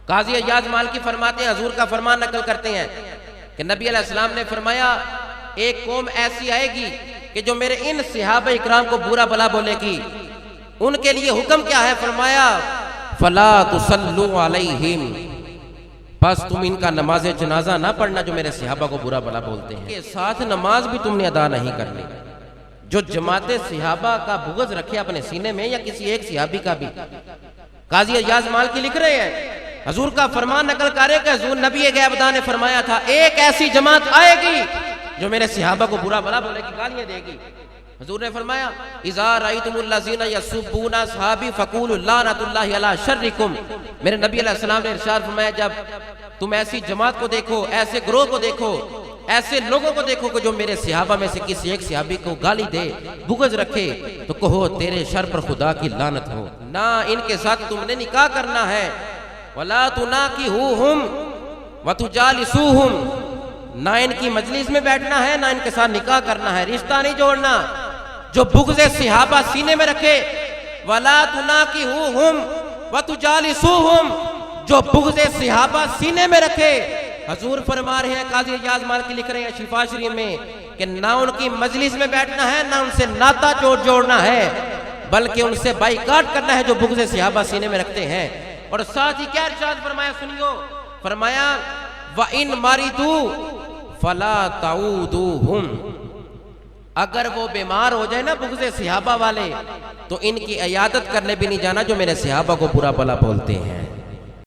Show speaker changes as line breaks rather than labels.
قاضی ایاز مالکی فرماتے ہیں، حضور کا فرمان نقل کرتے ہیں کہ نبی علیہ السلام نے فرمایا ایک قوم ایسی آئے گی کہ جو میرے ان صحابہ اکرام کو برا بلا بولے گی، ان کے لیے حکم کیا ہے؟ فرمایا فلا تصلوا علیہم، بس تم ان کا نماز جنازہ نہ پڑھنا جو میرے صحابہ کو برا بلا بولتے ہیں، کے ساتھ نماز بھی تم نے ادا نہیں کرنی۔ جو جماعت صحابہ کا بغض رکھے اپنے سینے میں، یا کسی ایک صحابی کا بھی، قاضی ایاز مالکی لکھ رہے ہیں حضور کا فرمان نقل کرے کہ حضور نبی غیبداں نے فرمایا تھا ایک ایسی جماعت آئے گی جو میرے صحابہ کو برا بلا بولے گی، گالیاں دے گی۔ حضور نے فرمایا اذا رأیتم الذین یسبون اصحابی فقولوا لعنۃ اللہ علی شرکم۔ میرے نبی علیہ السلام نے ارشاد فرمایا جب تم ایسی جماعت کو دیکھو، ایسے گروہ کو دیکھو، ایسے لوگوں کو دیکھو کہ جو میرے صحابہ میں سے کسی ایک صحابی کو گالی دے، بغض رکھے، تو کہو تیرے شر پر خدا کی لعنت ہو۔ نہ ان کے ساتھ تم نے نکاح کرنا ہے، ولا تناکحوہم وتجالسوہم، نہ ان کی مجلس میں بیٹھنا ہے، نہ ان کے ساتھ نکاح کرنا ہے، رشتہ نہیں جوڑنا۔ جو بغض صحابہ سینے میں رکھے، ولا تناکحوہم وتجالسوہم، جو بغض صحابہ سینے میں رکھے، حضور فرما رہے ہیں، قاضی ایاز مالکی لکھ رہے ہیں شفا شریف میں کہ نہ ان کی مجلس میں بیٹھنا ہے، نہ ان سے ناتا جوڑنا ہے، بلکہ ان سے بائیکاٹ کرنا ہے جو بغض صحابہ سینے میں رکھتے ہیں۔ اور ساتھ ہی کیا ارشاد فرمایا سنیو، فرمایا وَإِن مَرِضُوا فَلَا تَعُودُوهُمْ، اگر وہ بیمار ہو جائے نا بغض صحابہ والے، تو ان کی عیادت کرنے بھی نہیں جانا جو میرے صحابہ کو برا بلا بولتے ہیں۔